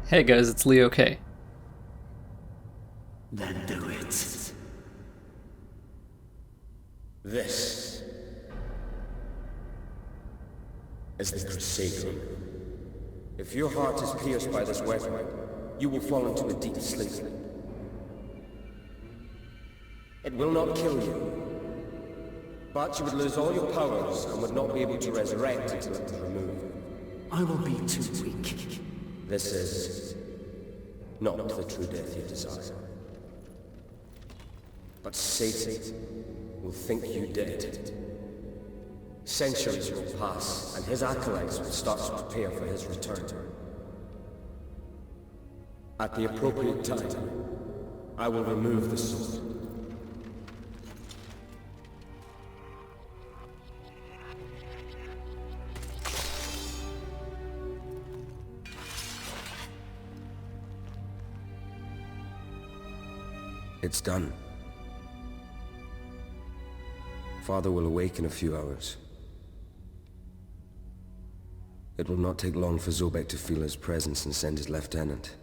Hey guys, it's Leo K. Then do it. This is the Crusade. If your heart is pierced by this weapon, you will fall into a deep sleep. It will not kill you, but you would lose all your powers and would not be able to resurrect until it is removed. I will be too weak. This is not the true death you desire. But Satan will think you dead. Centuries will pass, and his acolytes will start to prepare for his return. At the appropriate time, I will remove the sword. It's done. Father will awake in a few hours. It will not take long for Zobek to feel his presence and send his lieutenant.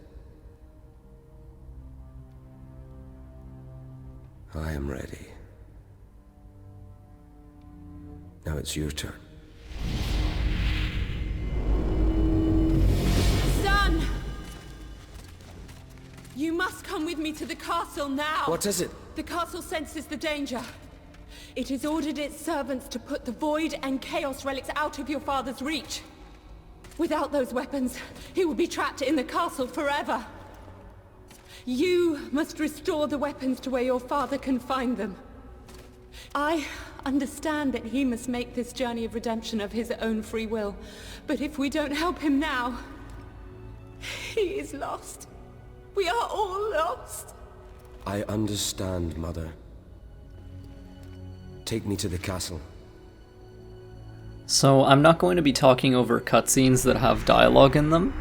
I am ready. Now it's your turn. Son! You must come with me to the castle now! What is it? The castle senses the danger. It has ordered its servants to put the Void and Chaos relics out of your father's reach. Without those weapons, he will be trapped in the castle forever. You must restore the weapons to where your father can find them. I understand that he must make this journey of redemption of his own free will, but if we don't help him now, he is lost. We are all lost. I understand, Mother. Take me to the castle. So I'm not going to be talking over cutscenes that have dialogue in them,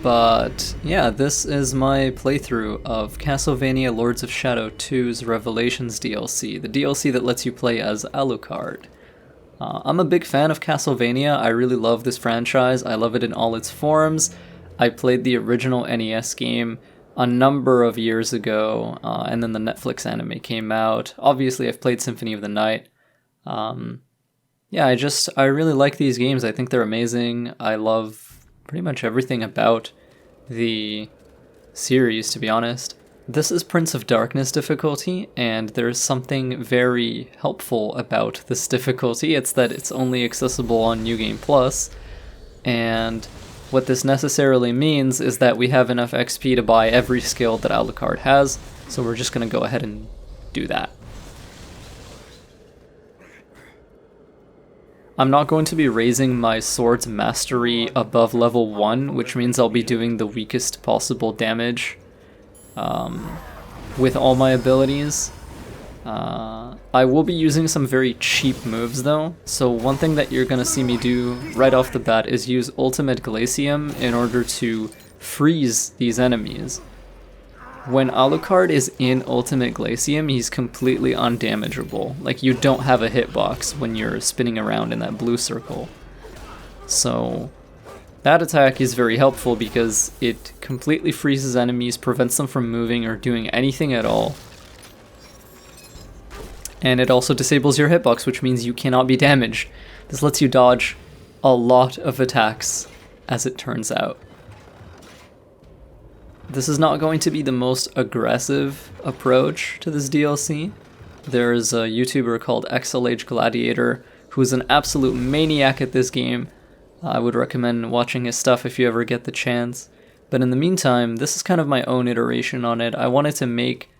but yeah, this is my playthrough of Castlevania Lords of Shadow 2's Revelations DLC, the DLC that lets you play as Alucard. I'm a big fan of Castlevania. I really love this franchise. I love it in all its forms. I played the original NES game a number of years ago, and then the Netflix anime came out. Obviously, I've played Symphony of the Night. Yeah, I really like these games. I think they're amazing. I love pretty much everything about the series, to be honest. This is Prince of Darkness difficulty, and there's something very helpful about this difficulty. It's that it's only accessible on New Game Plus, and what this necessarily means is that we have enough XP to buy every skill that Alucard has, so we're just going to go ahead and do that. I'm not going to be raising my sword's mastery above level 1, which means I'll be doing the weakest possible damage with all my abilities. I will be using some very cheap moves though, so one thing that you're going to see me do right off the bat is use Ultimate Glacium in order to freeze these enemies. When Alucard is in Ultimate Glacium, he's completely undamageable. Like, you don't have a hitbox when you're spinning around in that blue circle. So that attack is very helpful because it completely freezes enemies, prevents them from moving or doing anything at all. And it also disables your hitbox, which means you cannot be damaged. This lets you dodge a lot of attacks, as it turns out. This is not going to be the most aggressive approach to this DLC. There's a YouTuber called XLH Gladiator who's an absolute maniac at this game. I would recommend watching his stuff if you ever get the chance. But in the meantime, this is kind of my own iteration on it. I wanted to make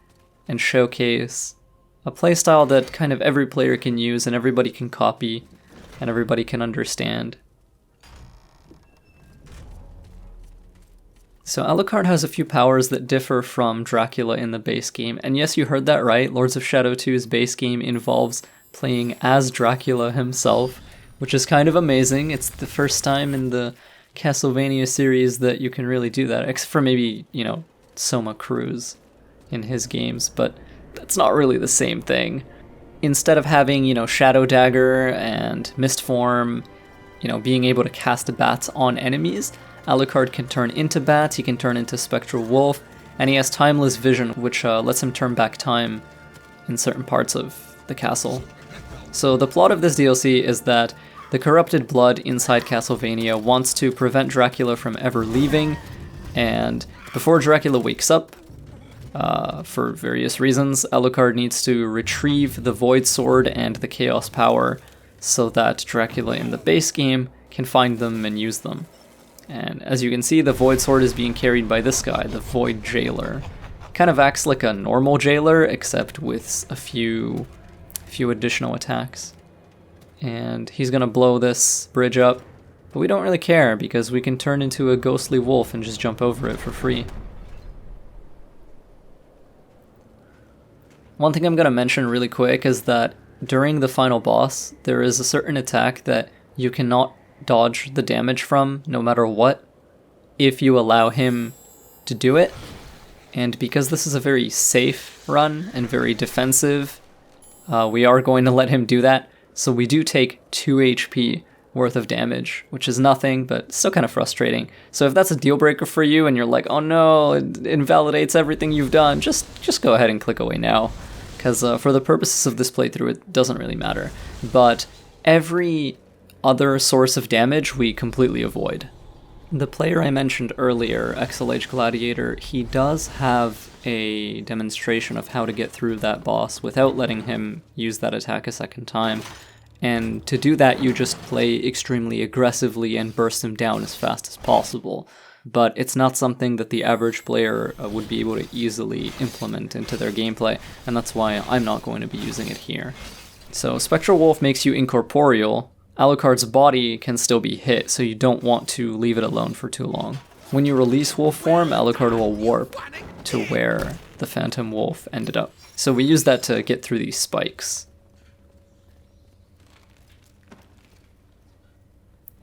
and showcase a playstyle that kind of every player can use and everybody can copy and everybody can understand. So Alucard has a few powers that differ from Dracula in the base game, and yes, you heard that right, Lords of Shadow 2's base game involves playing as Dracula himself, which is kind of amazing. It's the first time in the Castlevania series that you can really do that, except for maybe, Soma Cruz in his games, but that's not really the same thing. Instead of having, Shadow Dagger and Mist Form, being able to cast bats on enemies, Alucard can turn into bats, he can turn into spectral wolf, and he has timeless vision, which lets him turn back time in certain parts of the castle. So the plot of this DLC is that the corrupted blood inside Castlevania wants to prevent Dracula from ever leaving, and before Dracula wakes up, for various reasons, Alucard needs to retrieve the Void Sword and the Chaos Power so that Dracula in the base game can find them and use them. And as you can see, the Void Sword is being carried by this guy, the Void Jailer. Kind of acts like a normal jailer, except with a few additional attacks. And he's gonna blow this bridge up, but we don't really care because we can turn into a ghostly wolf and just jump over it for free. One thing I'm gonna mention really quick is that during the final boss, there is a certain attack that you cannot dodge the damage from no matter what if you allow him to do it. And because this is a very safe run and very defensive, we are going to let him do that. So we do take 2 HP worth of damage, which is nothing, but still kind of frustrating. So if that's a deal breaker for you and you're like, oh no, it invalidates everything you've done, just go ahead and click away now. Because for the purposes of this playthrough, it doesn't really matter. But every other source of damage we completely avoid. The player I mentioned earlier, XLH Gladiator, he does have a demonstration of how to get through that boss without letting him use that attack a second time. And to do that, you just play extremely aggressively and burst him down as fast as possible. But it's not something that the average player would be able to easily implement into their gameplay, and that's why I'm not going to be using it here. So Spectral Wolf makes you incorporeal. Alucard's body can still be hit, so you don't want to leave it alone for too long. When you release wolf form, Alucard will warp to where the Phantom Wolf ended up. So we use that to get through these spikes.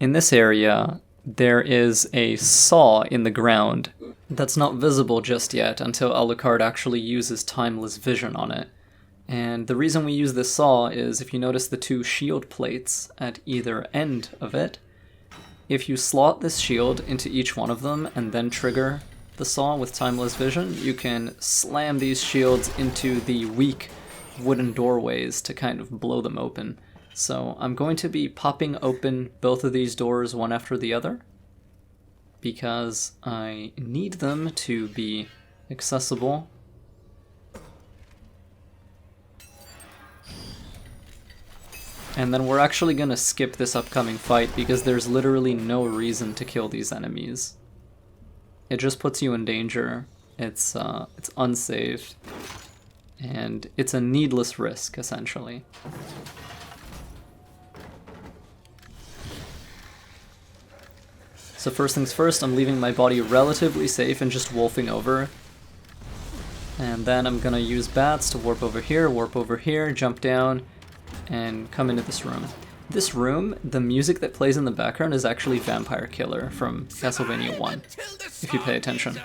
In this area, there is a saw in the ground that's not visible just yet until Alucard actually uses timeless vision on it. And the reason we use this saw is if you notice the 2 shield plates at either end of it, if you slot this shield into each one of them and then trigger the saw with timeless vision, you can slam these shields into the weak wooden doorways to kind of blow them open. So I'm going to be popping open both of these doors one after the other because I need them to be accessible. And then we're actually going to skip this upcoming fight because there's literally no reason to kill these enemies. It just puts you in danger. It's unsafe. And it's a needless risk, essentially. So first things first, I'm leaving my body relatively safe and just wolfing over. And then I'm gonna use bats to warp over here, jump down, and come into this room. This room, the music that plays in the background is actually Vampire Killer from Castlevania 1, if you pay attention.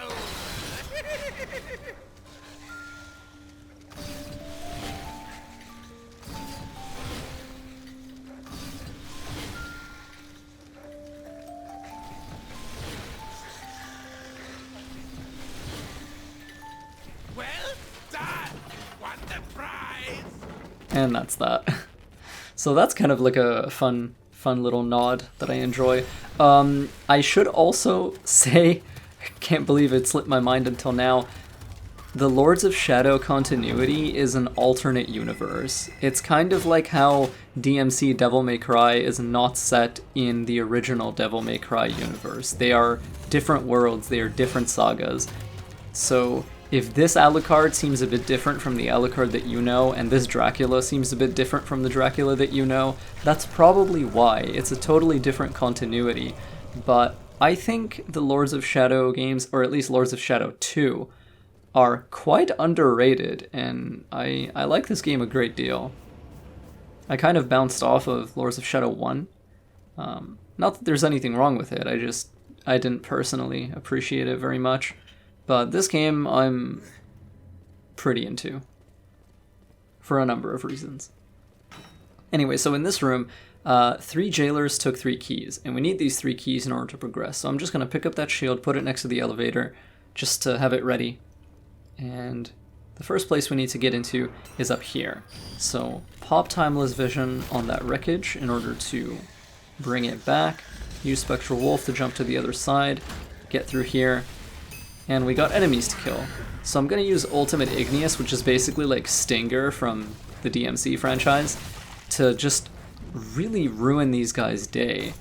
And that's that. So that's kind of like a fun little nod that I enjoy. I should also say, I can't believe it slipped my mind until now, the Lords of Shadow continuity is an alternate universe. It's kind of like how DMC Devil May Cry is not set in the original Devil May Cry universe. They are different worlds, they are different sagas. So if this Alucard seems a bit different from the Alucard that you know, and this Dracula seems a bit different from the Dracula that you know, that's probably why. It's a totally different continuity. But I think the Lords of Shadow games, or at least Lords of Shadow 2, are quite underrated, and I like this game a great deal. I kind of bounced off of Lords of Shadow 1. Not that there's anything wrong with it, I didn't personally appreciate it very much. But this game I'm pretty into, for a number of reasons. Anyway, so in this room, 3 jailers took 3 keys, and we need these 3 keys in order to progress. So I'm just going to pick up that shield, put it next to the elevator, just to have it ready. And the first place we need to get into is up here. So pop Timeless Vision on that wreckage in order to bring it back. Use Spectral Wolf to jump to the other side, get through here, and we got enemies to kill. So I'm going to use Ultimate Igneous, which is basically like Stinger from the DMC franchise, to just really ruin these guys' day.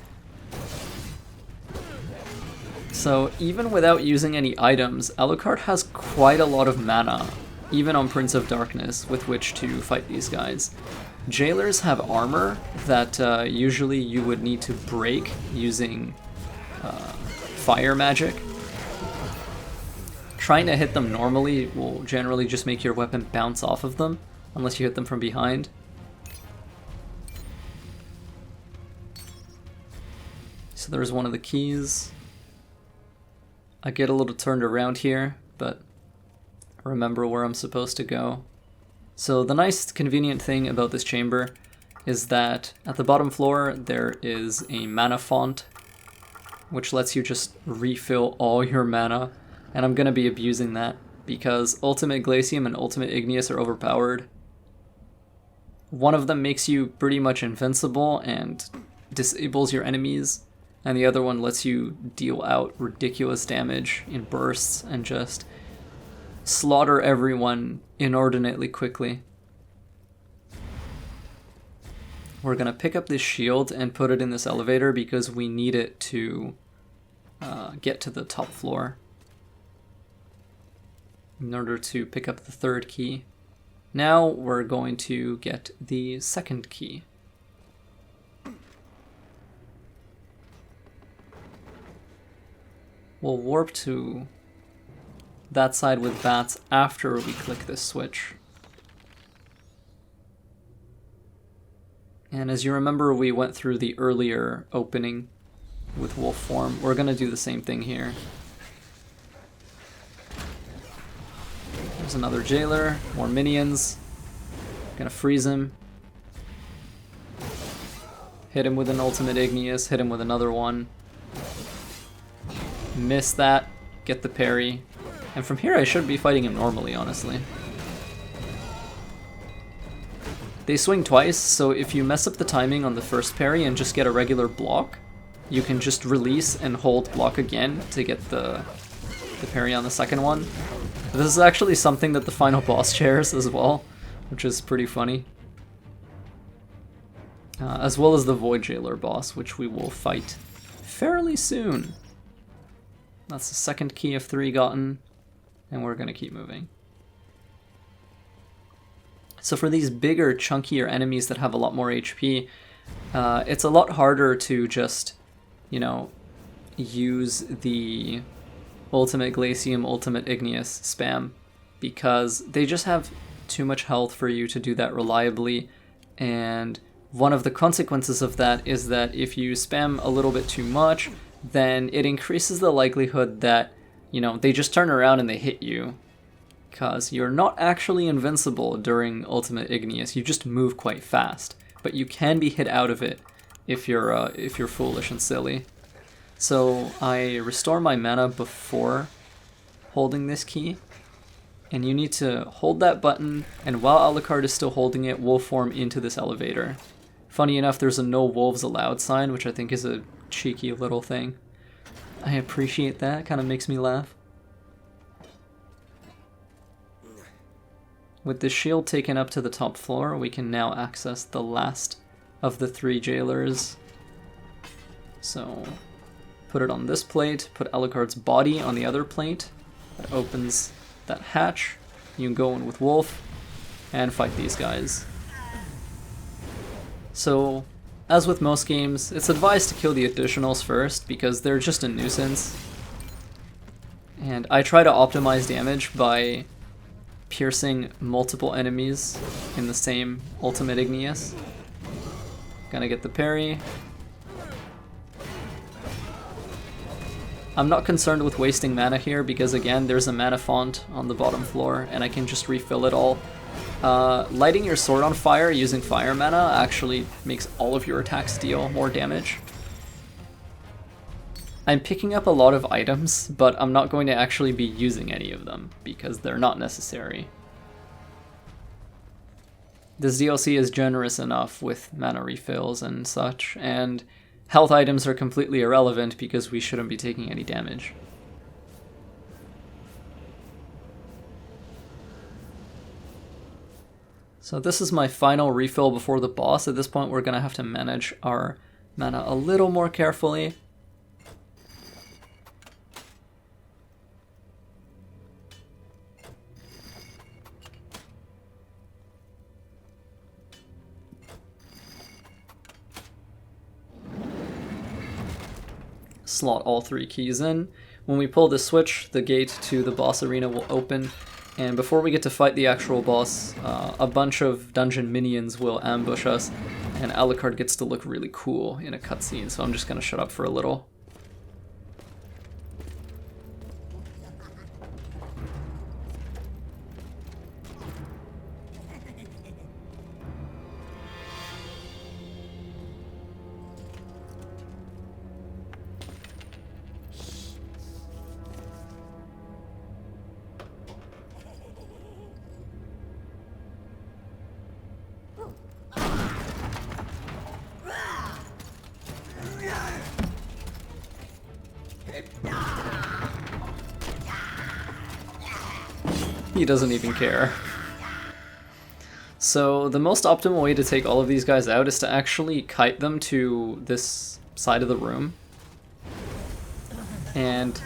So even without using any items, Alucard has quite a lot of mana, even on Prince of Darkness, with which to fight these guys. Jailers have armor that usually you would need to break using fire magic. Trying to hit them normally will generally just make your weapon bounce off of them, unless you hit them from behind. So there's one of the keys. I get a little turned around here, but remember where I'm supposed to go. So the nice convenient thing about this chamber is that at the bottom floor there is a mana font, which lets you just refill all your mana, and I'm going to be abusing that because Ultimate Glacium and Ultimate Igneous are overpowered. One of them makes you pretty much invincible and disables your enemies, and the other one lets you deal out ridiculous damage in bursts and just slaughter everyone inordinately quickly. We're gonna pick up this shield and put it in this elevator because we need it to get to the top floor in order to pick up the 3rd key. Now we're going to get the 2nd key. We'll warp to that side with bats after we click this switch. And as you remember, we went through the earlier opening with wolf form. We're gonna do the same thing here. There's another jailer, more minions. Gonna freeze him. Hit him with an Ultimate Igneous, hit him with another one. Miss that, get the parry. And from here I should be fighting him normally, honestly. They swing twice, so if you mess up the timing on the first parry and just get a regular block, you can just release and hold block again to get the parry on the second one. This is actually something that the final boss shares as well, which is pretty funny. As well as the Void Jailer boss, which we will fight fairly soon. That's the 2nd key of 3 gotten, and we're gonna keep moving. So for these bigger, chunkier enemies that have a lot more HP, it's a lot harder to just, you know, use the Ultimate Glacium, Ultimate Igneous spam, because they just have too much health for you to do that reliably, and one of the consequences of that is that if you spam a little bit too much, then it increases the likelihood that, you know, they just turn around and they hit you. Because you're not actually invincible during Ultimate Igneous, you just move quite fast. But you can be hit out of it if you're foolish and silly. So I restore my mana before holding this key. And you need to hold that button, and while Alucard is still holding it, wolf form into this elevator. Funny enough, there's a no wolves allowed sign, which I think is a cheeky little thing. I appreciate that, kind of makes me laugh. With the shield taken up to the top floor, we can now access the last of the 3 jailers. So, put it on this plate, put Alucard's body on the other plate. That opens that hatch. You can go in with Wolf and fight these guys. So, as with most games, it's advised to kill the additionals first because they're just a nuisance. And I try to optimize damage by piercing multiple enemies in the same Ultimate Igneous. Gonna get the parry. I'm not concerned with wasting mana here because again there's a mana font on the bottom floor and I can just refill it all Lighting your sword on fire using fire mana actually makes all of your attacks deal more damage. I'm picking up a lot of items, but I'm not going to actually be using any of them because they're not necessary. This DLC is generous enough with mana refills and such, and health items are completely irrelevant because we shouldn't be taking any damage. So this is my final refill before the boss. At this point we're going to have to manage our mana a little more carefully. Slot all 3 keys in. When we pull the switch, the gate to the boss arena will open, and before we get to fight the actual boss, a bunch of dungeon minions will ambush us, and Alucard gets to look really cool in a cutscene, so I'm just gonna shut up for a little. He doesn't even care. So the most optimal way to take all of these guys out is to actually kite them to this side of the room and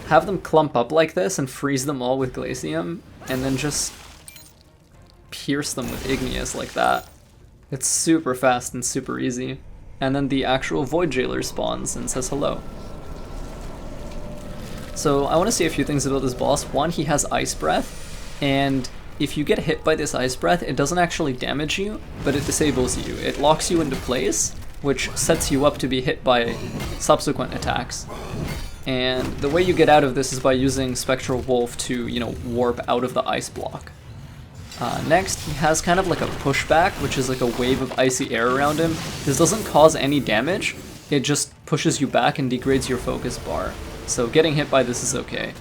have them clump up like this and freeze them all with Glacium, and then just pierce them with Igneous like that. It's super fast and super easy. And then the actual Void Jailer spawns and says hello. So I want to say a few things about this boss. One, he has Ice Breath, and if you get hit by this Ice Breath, it doesn't actually damage you, but it disables you. It locks you into place, which sets you up to be hit by subsequent attacks. And the way you get out of this is by using Spectral Wolf to, warp out of the ice block. Next, he has kind of like a pushback, which is like a wave of icy air around him. This doesn't cause any damage, it just pushes you back and degrades your focus bar. So getting hit by this is okay.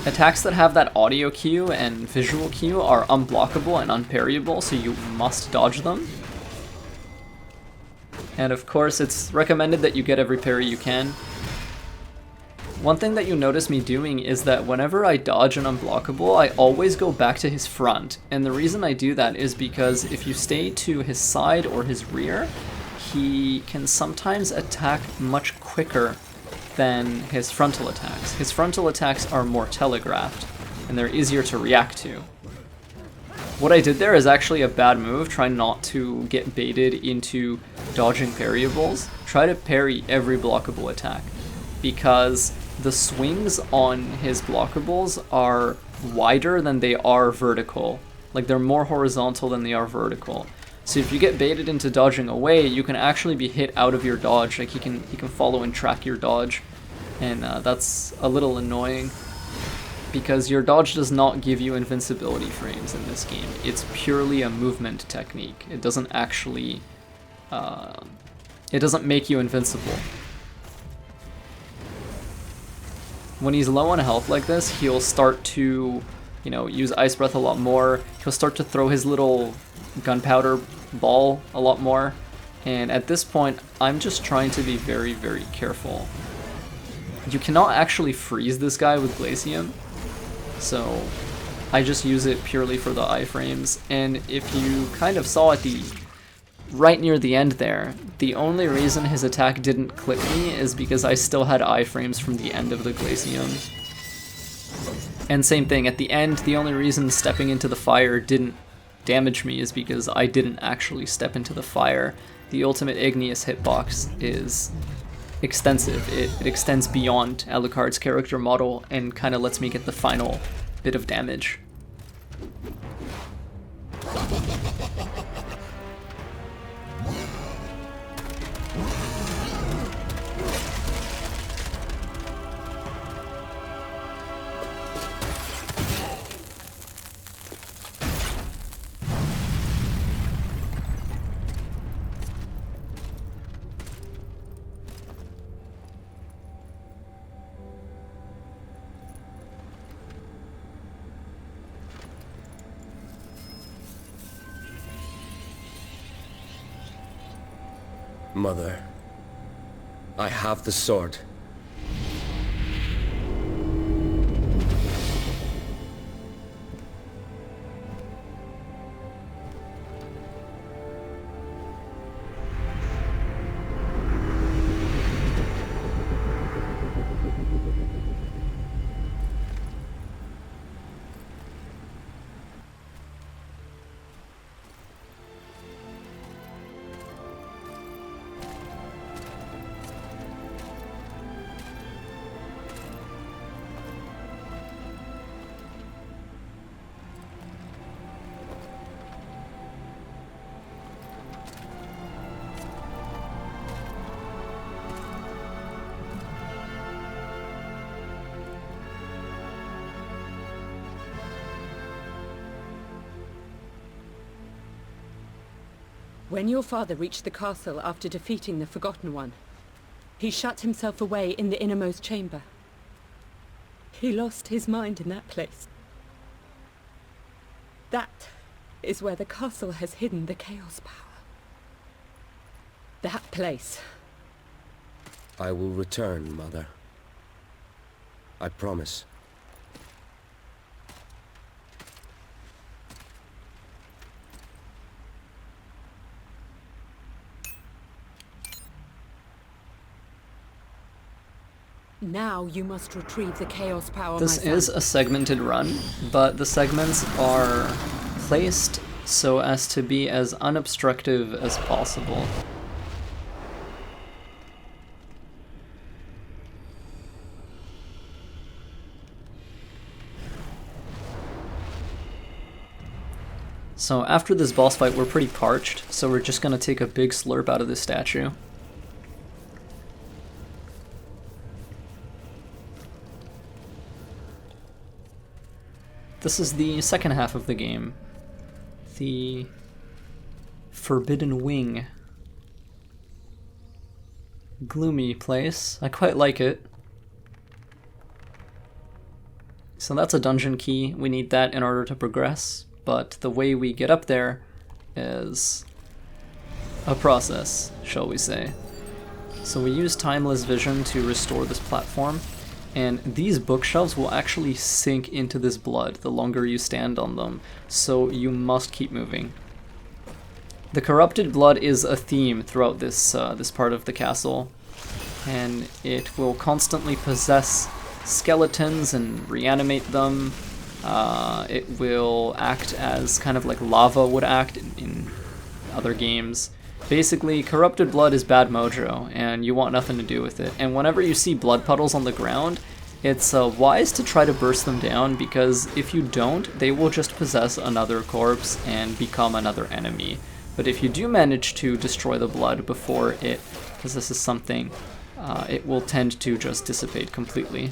Attacks that have that audio cue and visual cue are unblockable and unparryable, so you must dodge them. And of course, it's recommended that you get every parry you can. One thing that you notice me doing is that whenever I dodge an unblockable, I always go back to his front. And the reason I do that is because if you stay to his side or his rear, he can sometimes attack much quicker than his frontal attacks. His frontal attacks are more telegraphed, and they're easier to react to. What I did there is actually a bad move. Try not to get baited into dodging parryables. Try to parry every blockable attack, because the swings on his blockables are wider than they are vertical. Like, they're more horizontal than they are vertical. So if you get baited into dodging away, you can actually be hit out of your dodge. Like, he can follow and track your dodge, and that's a little annoying, because your dodge does not give you invincibility frames in this game. It's purely a movement technique. It doesn't actually, it doesn't make you invincible. When he's low on health like this, he'll start to, use Ice Breath a lot more. He'll start to throw his little gunpowder ball a lot more. And at this point, I'm just trying to be very, very careful. You cannot actually freeze this guy with Glacium, so I just use it purely for the iframes. And if you kind of saw at the right near the end there, the only reason his attack didn't click me is because I still had iframes from the end of the Glacium. And same thing, at the end, the only reason stepping into the fire didn't damage me is because I didn't actually step into the fire. The ultimate Igneous hitbox is extensive. It extends beyond Alucard's character model and kind of lets me get the final bit of damage. Mother, I have the sword. When your father reached the castle after defeating the Forgotten One, he shut himself away in the innermost chamber. He lost his mind in that place. That is where the castle has hidden the Chaos power. That place. I will return, Mother. I promise. Now you must retrieve the Chaos power, This my son. is a segmented run, but the segments are placed so as to be as unobstructive as possible. So after this boss fight, we're pretty parched, so we're just gonna take a big slurp out of this statue. This is the second half of the game. The Forbidden Wing. Gloomy place. I quite like it. So that's a dungeon key. We need that in order to progress, but the way we get up there is a process, shall we say. So we use Timeless Vision to restore this platform. And these bookshelves will actually sink into this blood the longer you stand on them, so you must keep moving. The corrupted blood is a theme throughout this part of the castle, and it will constantly possess skeletons and reanimate them. It will act as kind of like lava would act in other games. Basically, corrupted blood is bad mojo, and you want nothing to do with it. And whenever you see blood puddles on the ground, it's wise to try to burst them down, because if you don't, they will just possess another corpse and become another enemy. But if you do manage to destroy the blood before it possesses something, it will tend to just dissipate completely.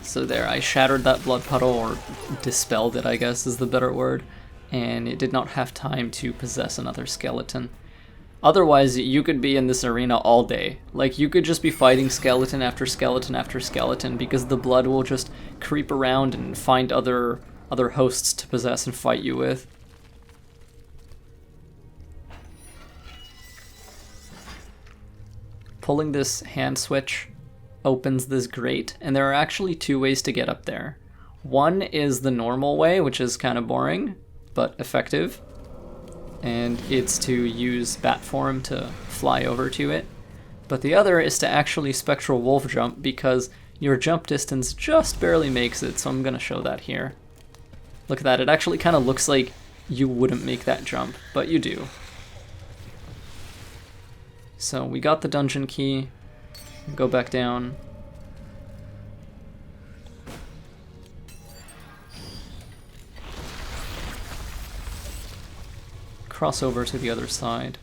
So there, I shattered that blood puddle, or dispelled it, I guess is the better word, and it did not have time to possess another skeleton. Otherwise, you could be in this arena all day. Like, you could just be fighting skeleton after skeleton after skeleton, because the blood will just creep around and find other hosts to possess and fight you with. Pulling this hand switch opens this grate, and there are actually two ways to get up there. One is the normal way, which is kind of boring, but effective, and it's to use bat form to fly over to it. But the other is to actually spectral wolf jump, because your jump distance just barely makes it, so I'm gonna show that here. Look at that, it actually kind of looks like you wouldn't make that jump, but you do. So we got the dungeon key. Go back down. Cross over to the other side.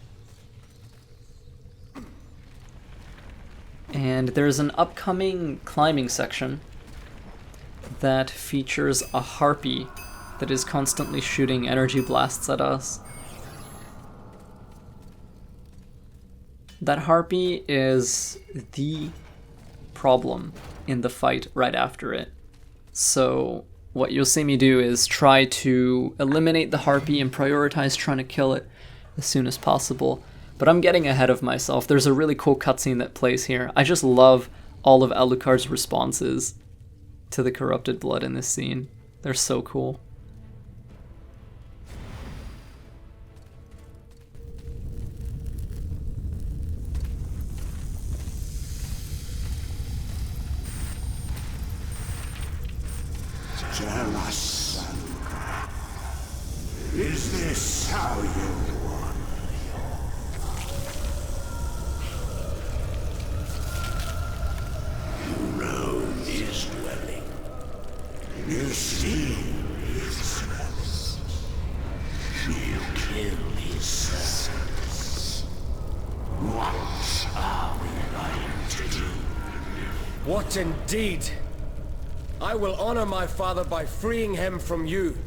And there's an upcoming climbing section that features a harpy that is constantly shooting energy blasts at us. That harpy is the problem in the fight right after it. So what you'll see me do is try to eliminate the Harpy and prioritize trying to kill it as soon as possible. But I'm getting ahead of myself. There's a really cool cutscene that plays here. I just love all of Alucard's responses to the corrupted blood in this scene. They're so cool. Tell us, Alucard, is this how you want you know his dwelling? You see his rest. You kill his servants. What are we going to do? What indeed? I will honor my father by freeing him from you.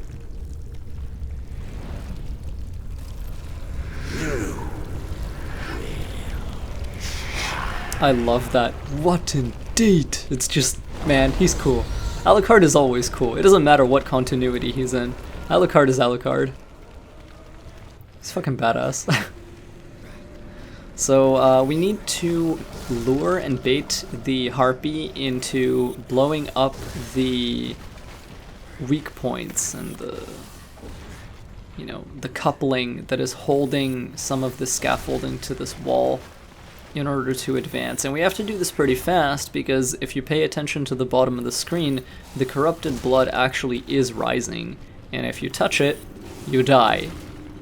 I love that. What indeed? It's just, man, he's cool. Alucard is always cool. It doesn't matter what continuity he's in. Alucard is Alucard. He's fucking badass. So we need to lure and bait the Harpy into blowing up the weak points and the, you know, the coupling that is holding some of the scaffolding to this wall in order to advance. And we have to do this pretty fast because if you pay attention to the bottom of the screen, the corrupted blood actually is rising. And if you touch it, you die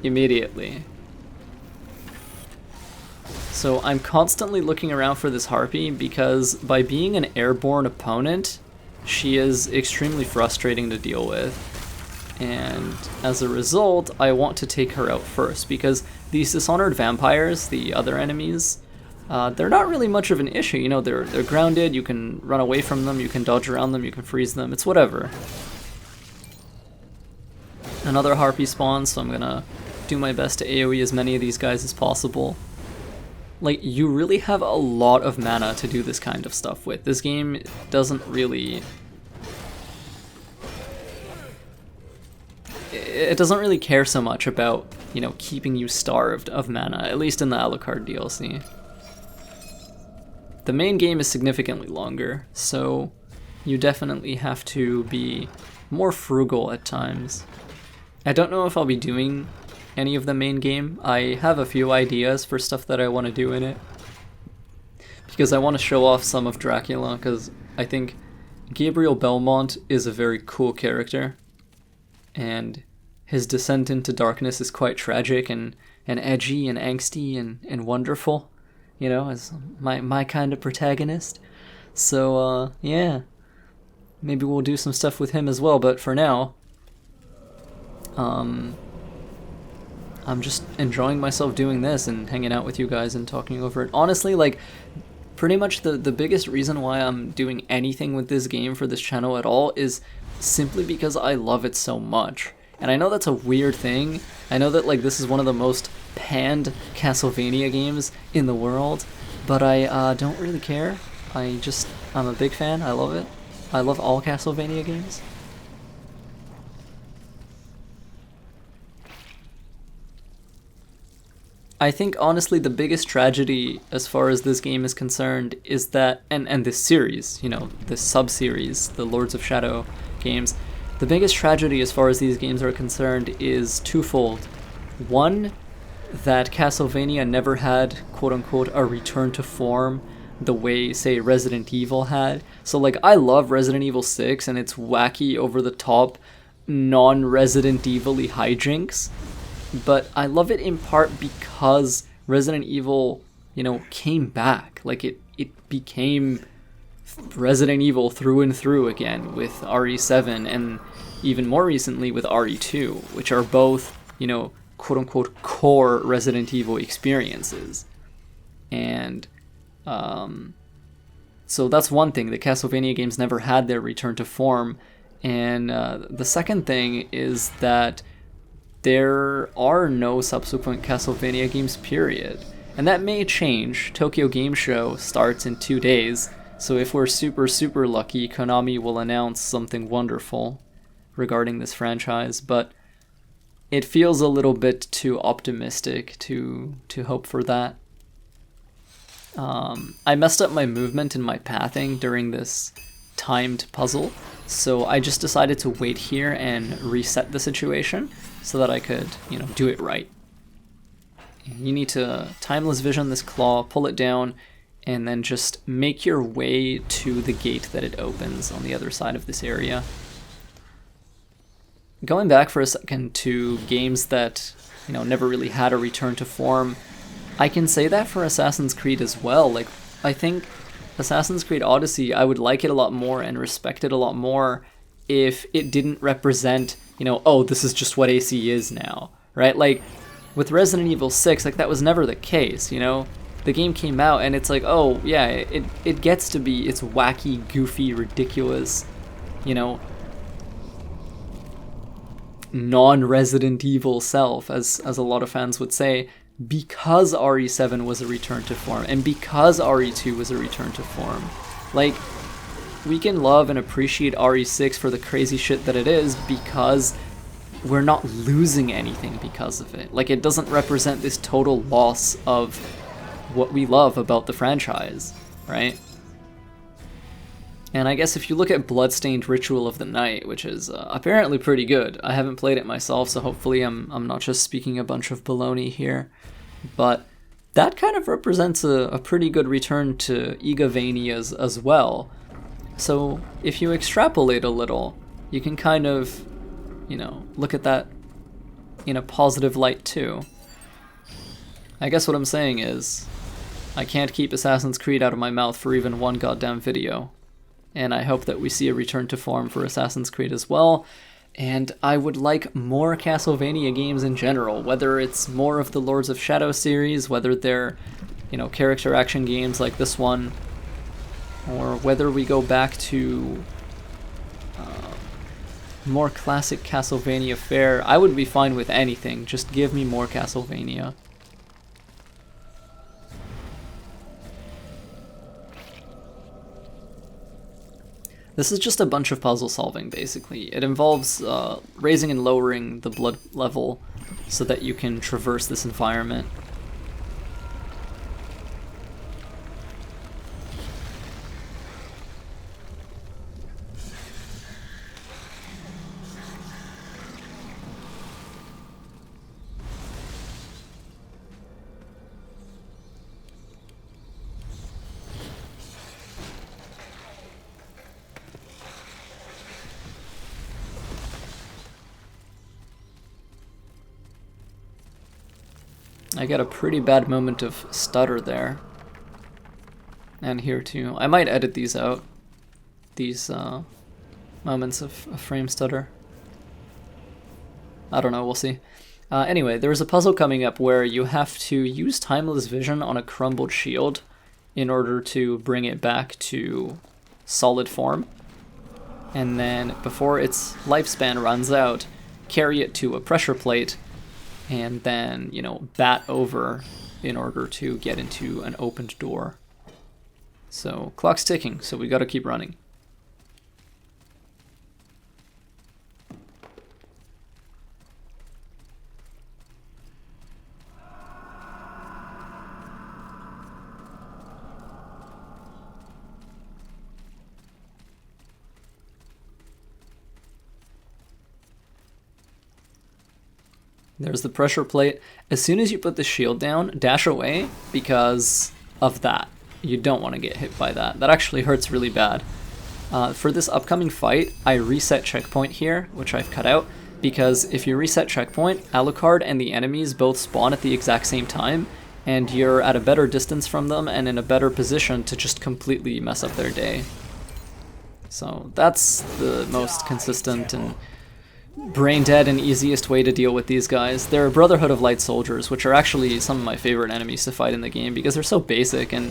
immediately. So I'm constantly looking around for this Harpy because by being an airborne opponent, she is extremely frustrating to deal with. And as a result, I want to take her out first because these Dishonored vampires, the other enemies, they're not really much of an issue. You know, they're grounded, you can run away from them, you can dodge around them, you can freeze them, it's whatever. Another Harpy spawns, so I'm gonna do my best to AoE as many of these guys as possible. Like, you really have a lot of mana to do this kind of stuff with. This game doesn't really... It doesn't really care so much about, you know, keeping you starved of mana, at least in the Alucard DLC. The main game is significantly longer, so you definitely have to be more frugal at times. I don't know if I'll be doing any of the main game. I have a few ideas for stuff that I want to do in it, because I want to show off some of Dracula, because I think Gabriel Belmont is a very cool character, and his descent into darkness is quite tragic and edgy and angsty and wonderful, you know, as my kind of protagonist. So yeah, maybe we'll do some stuff with him as well, but for now, I'm just enjoying myself doing this and hanging out with you guys and talking over it. Honestly, like, pretty much the biggest reason why I'm doing anything with this game for this channel at all is simply because I love it so much. And I know that's a weird thing. I know that, like, this is one of the most panned Castlevania games in the world, but I don't really care. I'm a big fan. I love it. I love all Castlevania games. I think, honestly, the biggest tragedy as far as this game is concerned is that, and this series, you know, this sub-series, the Lords of Shadow games, the biggest tragedy as far as these games are concerned is twofold. One, that Castlevania never had, quote-unquote, a return to form the way, say, Resident Evil had. So, like, I love Resident Evil 6 and its wacky, over-the-top, non-Resident Evil-y hijinks, but I love it in part because Resident Evil, you know, came back. Like, it became Resident Evil through and through again with RE7 and even more recently with RE2, which are both, you know, quote-unquote core Resident Evil experiences. And so that's one thing. The Castlevania games never had their return to form. And the second thing is that there are no subsequent Castlevania games, period. And that may change. Tokyo Game Show starts in 2 days, so if we're super lucky, Konami will announce something wonderful. regarding this franchise, but it feels a little bit too optimistic to hope for that. I messed up my movement and my pathing during this timed puzzle, so I just decided to wait here and reset the situation so that I could, do it right. You need to timeless vision this claw, pull it down, and then just make your way to the gate that it opens on the other side of this area. Going back for a second to games that, never really had a return to form, I can say that for Assassin's Creed as well. Like, I think Assassin's Creed Odyssey, I would like it a lot more and respect it a lot more if it didn't represent, oh, this is just what AC is now, right? Like, with Resident Evil 6, like, that was never the case, The game came out and it's like, oh, yeah, it gets to be its wacky, goofy, ridiculous, non-Resident Evil self, as a lot of fans would say, because RE7 was a return to form, and because RE2 was a return to form. Like, we can love and appreciate RE6 for the crazy shit that it is because we're not losing anything because of it. Like, it doesn't represent this total loss of what we love about the franchise, right? And I guess if you look at Bloodstained Ritual of the Night, which is apparently pretty good. I haven't played it myself, so hopefully I'm not just speaking a bunch of baloney here. But that kind of represents a pretty good return to Igavanias as well. So if you extrapolate a little, you can kind of, look at that in a positive light too. I guess what I'm saying is, I can't keep Assassin's Creed out of my mouth for even one goddamn video. And I hope that we see a return to form for Assassin's Creed as well. And I would like more Castlevania games in general, whether it's more of the Lords of Shadow series, whether they're, character action games like this one, or whether we go back to more classic Castlevania fare. I would be fine with anything, just give me more Castlevania. This is just a bunch of puzzle solving, basically. It involves raising and lowering the blood level so that you can traverse this environment. I got a pretty bad moment of stutter there. And here too. I might edit these out. These moments of frame stutter. I don't know, we'll see. Anyway, there's a puzzle coming up where you have to use timeless vision on a crumbled shield in order to bring it back to solid form. And then before its lifespan runs out, carry it to a pressure plate and then, bat over in order to get into an opened door. So, clock's ticking, so we gotta keep running. There's the pressure plate. As soon as you put the shield down, dash away because of that. You don't want to get hit by that. That actually hurts really bad. For this upcoming fight, I reset checkpoint here, which I've cut out, because if you reset checkpoint, Alucard and the enemies both spawn at the exact same time, and you're at a better distance from them and in a better position to just completely mess up their day. So that's the most consistent and brain dead and easiest way to deal with these guys. They're a Brotherhood of Light Soldiers, which are actually some of my favorite enemies to fight in the game because they're so basic and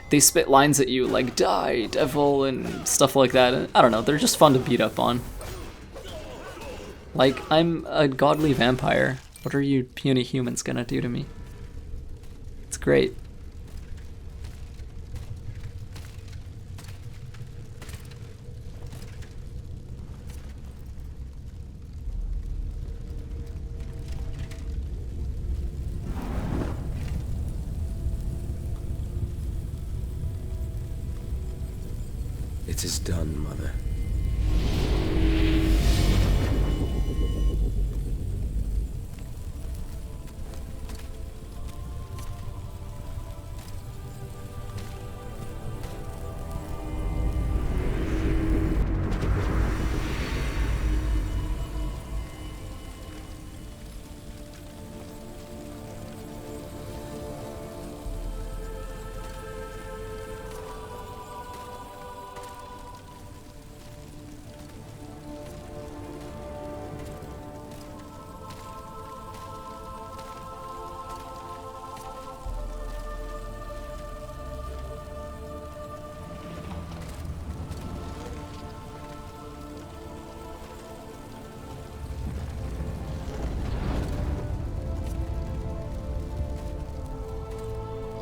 they spit lines at you like "die, devil" and stuff like that. And I don't know, they're just fun to beat up on. Like, I'm a godly vampire. What are you puny humans gonna do to me? It's great. It is done, Mother.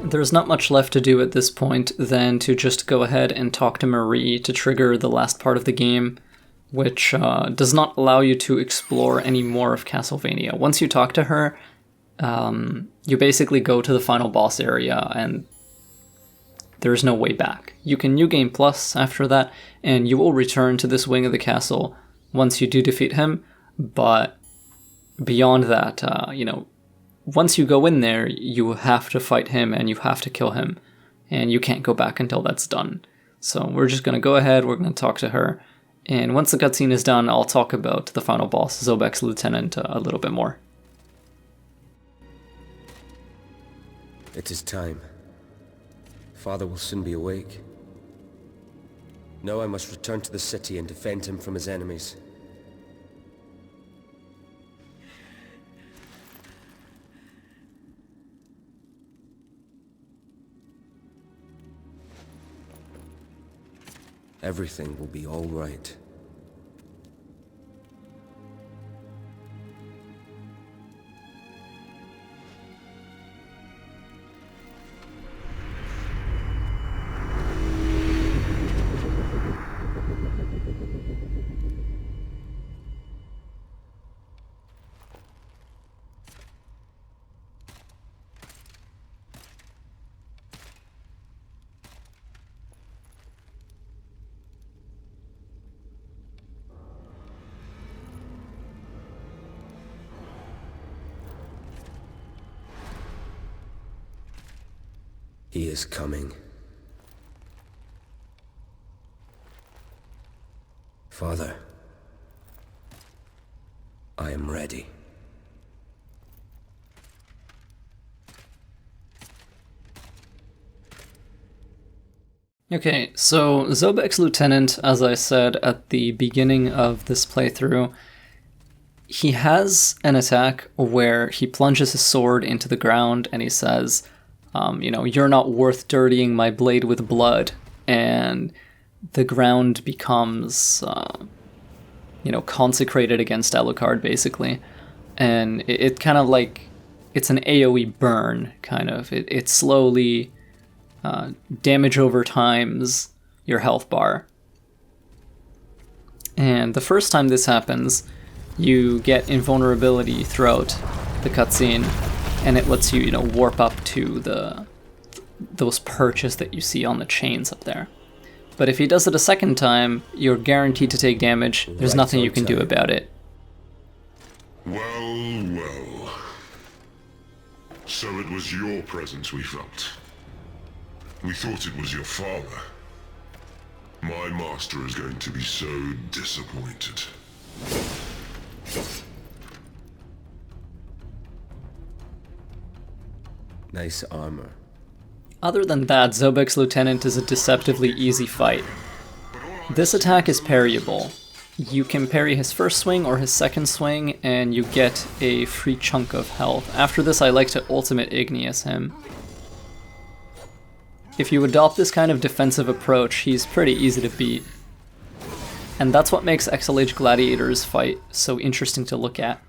There's not much left to do at this point than to just go ahead and talk to Marie to trigger the last part of the game, which does not allow you to explore any more of Castlevania. Once you talk to her, you basically go to the final boss area and there's no way back. You can New Game Plus after that, and you will return to this wing of the castle once you do defeat him, but beyond that, once you go in there, you have to fight him and you have to kill him, and you can't go back until that's done. So we're just going to go ahead, we're going to talk to her, and once the cutscene is done, I'll talk about the final boss, Zobek's Lieutenant, a little bit more. It is time. Father will soon be awake. Now I must return to the city and defend him from his enemies. Everything will be all right. He is coming. Father, I am ready. Okay, so Zobek's Lieutenant, as I said at the beginning of this playthrough, he has an attack where he plunges his sword into the ground and he says, you're not worth dirtying my blade with blood, and the ground becomes, consecrated against Alucard, basically. And it kind of like, it's an AoE burn, kind of. It slowly damage over times your health bar. And the first time this happens, you get invulnerability throughout the cutscene, and it lets you, warp up to those perches that you see on the chains up there. But if he does it a second time, you're guaranteed to take damage. There's nothing you can do about it. Well. So it was your presence we felt. We thought it was your father. My master is going to be so disappointed. Nice armor. Other than that, Zobek's Lieutenant is a deceptively easy fight. This attack is parryable. You can parry his first swing or his second swing, and you get a free chunk of health. After this, I like to Ultimate Igneous him. If you adopt this kind of defensive approach, he's pretty easy to beat. And that's what makes XLH Gladiator's fight so interesting to look at.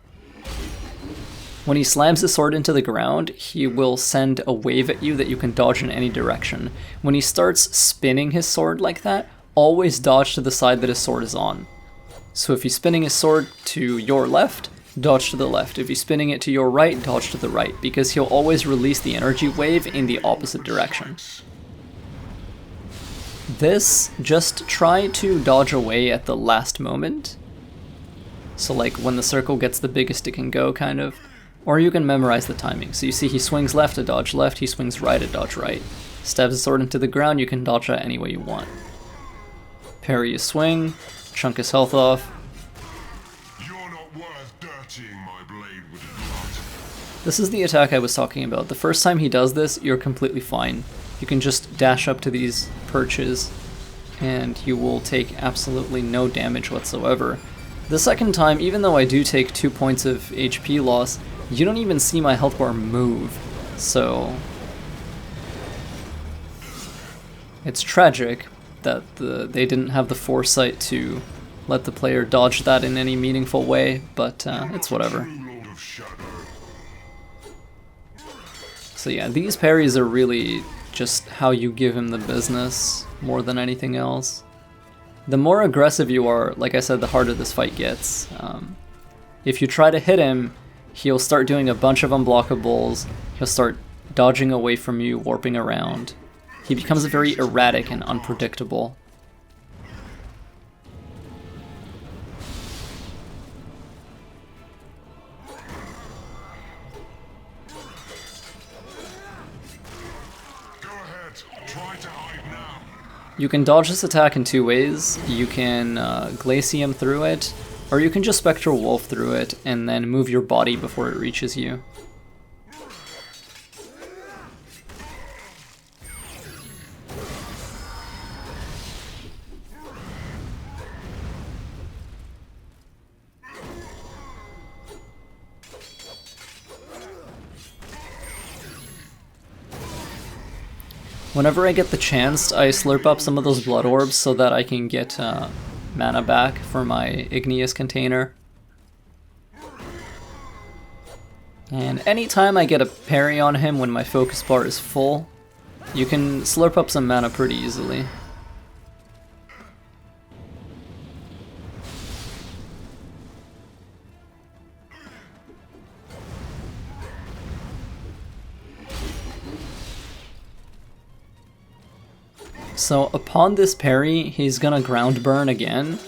When he slams his sword into the ground, he will send a wave at you that you can dodge in any direction. When he starts spinning his sword like that, always dodge to the side that his sword is on. So if he's spinning his sword to your left, dodge to the left. If he's spinning it to your right, dodge to the right, because he'll always release the energy wave in the opposite direction. This, just try to dodge away at the last moment. So like when the circle gets the biggest it can go, kind of. Or you can memorize the timing. So you see he swings left to dodge left, he swings right to dodge right. Stabs his sword into the ground, you can dodge that any way you want. Parry his swing, chunk his health off. You're not worth dirtying my blade with blood. This is the attack I was talking about. The first time he does this, you're completely fine. You can just dash up to these perches and you will take absolutely no damage whatsoever. The second time, even though I do take 2 points of HP loss, you don't even see my health bar move. So it's tragic that they didn't have the foresight to let the player dodge that in any meaningful way, but it's whatever. So yeah, these parries are really just how you give him the business more than anything else. The more aggressive you are, like I said, the harder this fight gets. If you try to hit him, he'll start doing a bunch of unblockables, he'll start dodging away from you, warping around. He becomes very erratic and unpredictable. You can dodge this attack in 2 ways. You can Glacium through it, or you can just Spectral Wolf through it and then move your body before it reaches you. Whenever I get the chance, I slurp up some of those blood orbs so that I can get mana back for my igneous container. And anytime I get a parry on him when my focus bar is full, you can slurp up some mana pretty easily. So upon this parry, he's gonna ground burn again,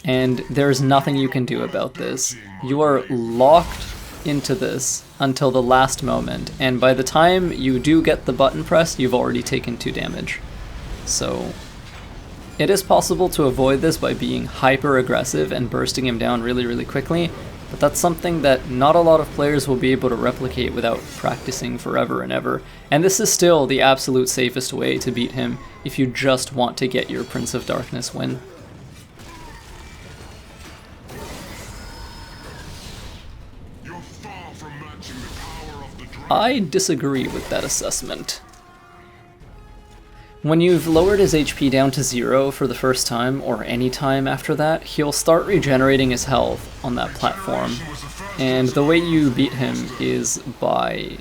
and there's nothing you can do about this. You are locked into this until the last moment, and by the time you do get the button pressed, you've already taken 2 damage. So it is possible to avoid this by being hyper aggressive and bursting him down really, really quickly, but that's something that not a lot of players will be able to replicate without practicing forever and ever. And this is still the absolute safest way to beat him if you just want to get your Prince of Darkness win. You're far from matching the power of the dragon. I disagree with that assessment. When you've lowered his HP down to 0 for the first time, or any time after that, he'll start regenerating his health on that platform. And the way you beat him is by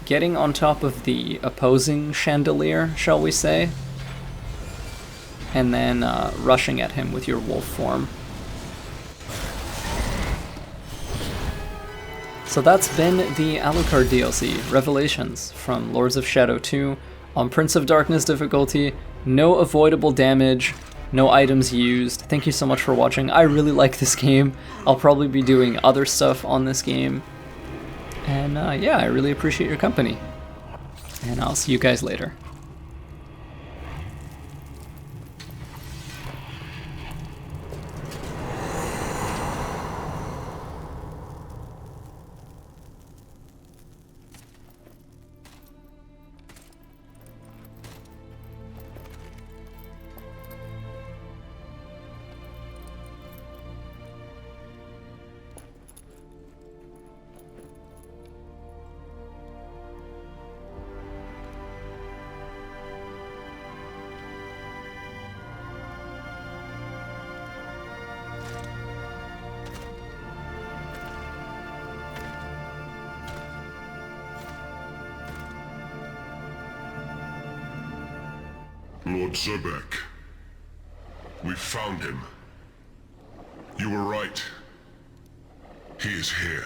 getting on top of the opposing chandelier, shall we say, and then rushing at him with your wolf form. So that's been the Alucard DLC, Revelations, from Lords of Shadow 2, on Prince of Darkness difficulty. No avoidable damage, no items used. Thank you so much for watching. I really like this game. I'll probably be doing other stuff on this game. And yeah, I really appreciate your company. And I'll see you guys later. Lord Zobek, we found him. You were right. He is here.